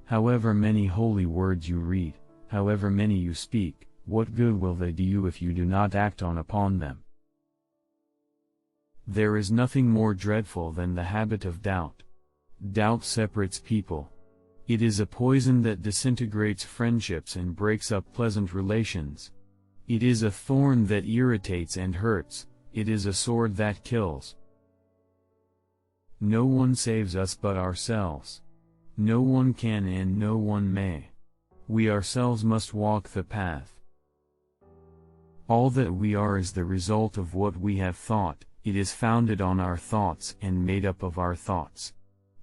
However many holy words you read, however many you speak, what good will they do you if you do not act upon them? There is nothing more dreadful than the habit of doubt. Doubt separates people. It is a poison that disintegrates friendships and breaks up pleasant relations. It is a thorn that irritates and hurts. It is a sword that kills. No one saves us but ourselves. No one can and no one may. We ourselves must walk the path. All that we are is the result of what we have thought. It is founded on our thoughts and made up of our thoughts.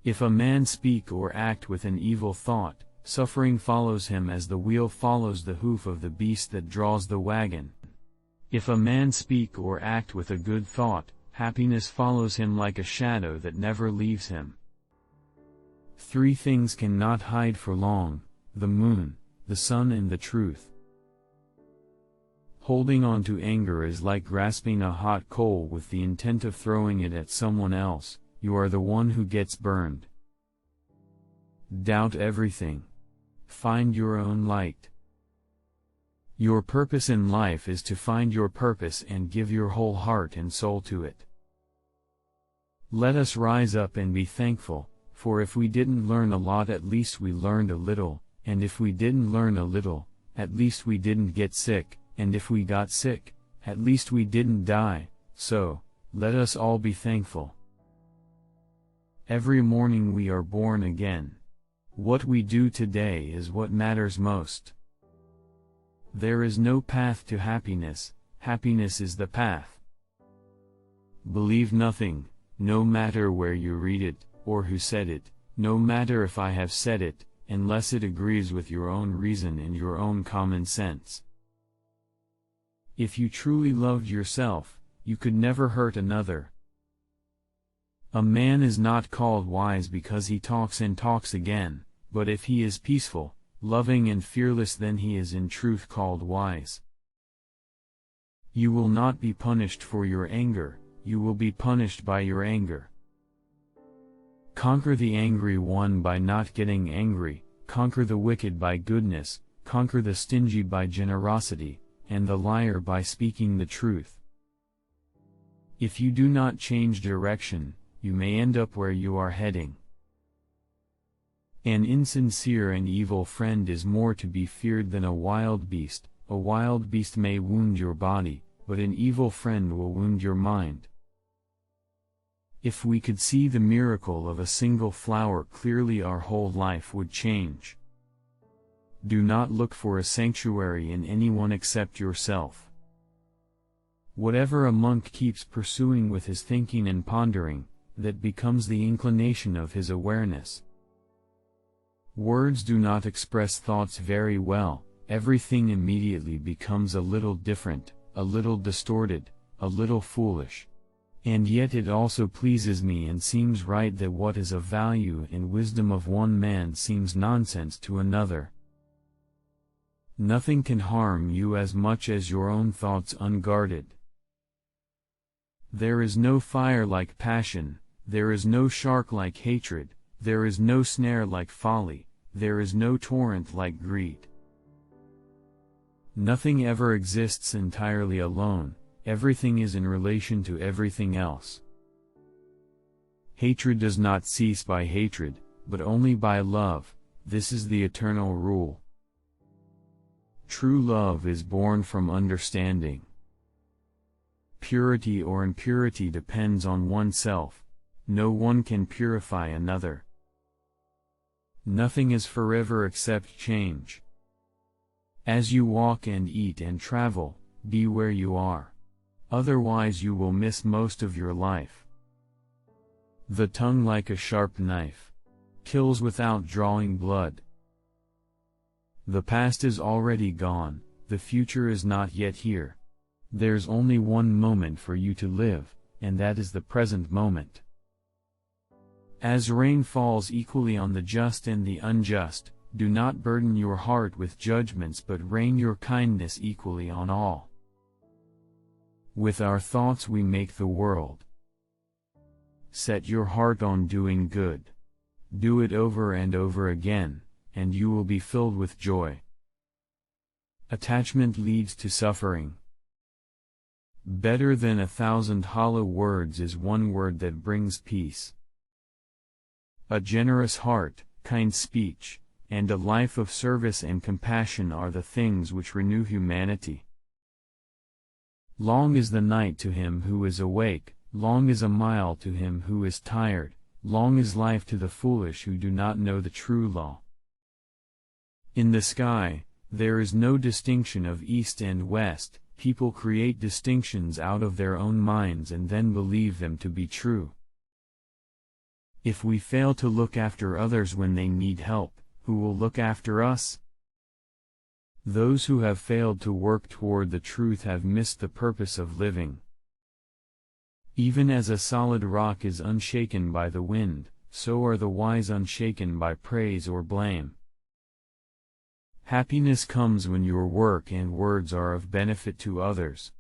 If a man speak or act with an evil thought, suffering follows him as the wheel follows the hoof of the beast that draws the wagon. If a man speak or act with a good thought, happiness follows him like a shadow that never leaves him. 3 things cannot hide for long: the moon, the sun and the truth. Holding on to anger is like grasping a hot coal with the intent of throwing it at someone else. You are the one who gets burned. Doubt everything. Find your own light. Your purpose in life is to find your purpose and give your whole heart and soul to it. Let us rise up and be thankful, for if we didn't learn a lot, at least we learned a little, and if we didn't learn a little, at least we didn't get sick, and if we got sick, at least we didn't die. So, let us all be thankful. Every morning we are born again. What we do today is what matters most. There is no path to happiness, happiness is the path. Believe nothing, no matter where you read it, or who said it, no matter if I have said it, unless it agrees with your own reason and your own common sense. If you truly loved yourself, you could never hurt another. A man is not called wise because he talks and talks again, but if he is peaceful, loving and fearless, then he is in truth called wise. You will not be punished for your anger, you will be punished by your anger. Conquer the angry one by not getting angry, conquer the wicked by goodness, conquer the stingy by generosity, and the liar by speaking the truth. If you do not change direction, you may end up where you are heading. An insincere and evil friend is more to be feared than a wild beast. A wild beast may wound your body, but an evil friend will wound your mind. If we could see the miracle of a single flower clearly, our whole life would change. Do not look for a sanctuary in anyone except yourself. Whatever a monk keeps pursuing with his thinking and pondering, that becomes the inclination of his awareness. Words do not express thoughts very well. Everything immediately becomes a little different, a little distorted, a little foolish. And yet it also pleases me and seems right that what is of value and wisdom of one man seems nonsense to another. Nothing can harm you as much as your own thoughts unguarded. There is no fire like passion, there is no shark like hatred, there is no snare like folly, there is no torrent like greed. Nothing ever exists entirely alone, everything is in relation to everything else. Hatred does not cease by hatred, but only by love. This is the eternal rule. True love is born from understanding. Purity or impurity depends on oneself. No one can purify another. Nothing is forever except change. As you walk and eat and travel, be where you are. Otherwise you will miss most of your life. The tongue, like a sharp knife, kills without drawing blood. The past is already gone, the future is not yet here. There's only one moment for you to live, and that is the present moment. As rain falls equally on the just and the unjust, do not burden your heart with judgments, but rain your kindness equally on all. With our thoughts we make the world. Set your heart on doing good. Do it over and over again, and you will be filled with joy. Attachment leads to suffering. Better than 1,000 hollow words is one word that brings peace. A generous heart, kind speech, and a life of service and compassion are the things which renew humanity. Long is the night to him who is awake, long is a mile to him who is tired, long is life to the foolish who do not know the true law. In the sky, there is no distinction of east and west. People create distinctions out of their own minds and then believe them to be true. If we fail to look after others when they need help, who will look after us? Those who have failed to work toward the truth have missed the purpose of living. Even as a solid rock is unshaken by the wind, so are the wise unshaken by praise or blame. Happiness comes when your work and words are of benefit to others.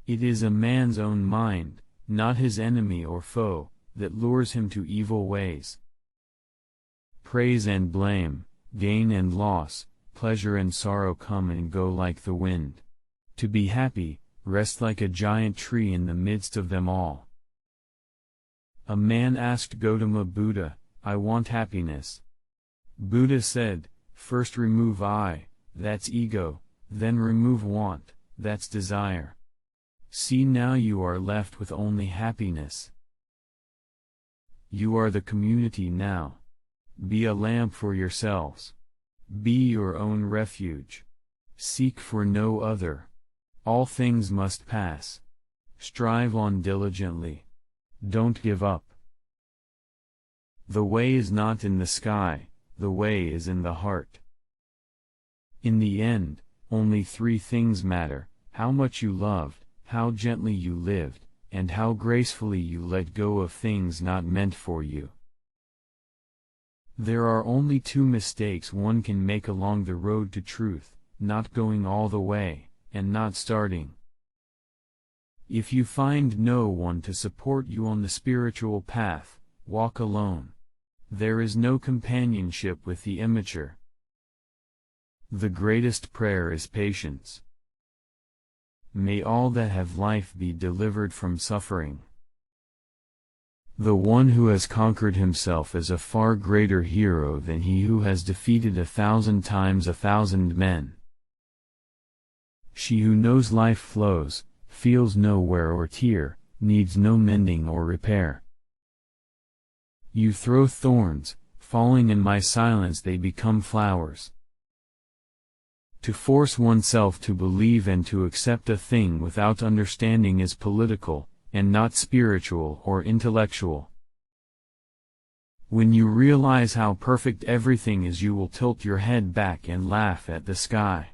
It is a man's own mind, not his enemy or foe, that lures him to evil ways. Praise and blame, gain and loss, pleasure and sorrow come and go like the wind. To be happy, rest like a giant tree in the midst of them all. A man asked Gautama Buddha, "I want happiness." Buddha said, "First remove I, that's ego, then remove want, that's desire. See now you are left with only happiness. You are the community now. Be a lamp for yourselves. Be your own refuge. Seek for no other. All things must pass. Strive on diligently. Don't give up. The way is not in the sky, the way is in the heart." In the end, only three things matter: how much you loved, how gently you lived, and how gracefully you let go of things not meant for you. There are only two mistakes one can make along the road to truth: not going all the way, and not starting. If you find no one to support you on the spiritual path, walk alone. There is no companionship with the immature. The greatest prayer is patience. May all that have life be delivered from suffering. The one who has conquered himself is a far greater hero than he who has defeated 1,000 times 1,000 men. She who knows life flows, feels no wear or tear, needs no mending or repair. You throw thorns, falling in my silence they become flowers. To force oneself to believe and to accept a thing without understanding is political, and not spiritual or intellectual. When you realize how perfect everything is, you will tilt your head back and laugh at the sky.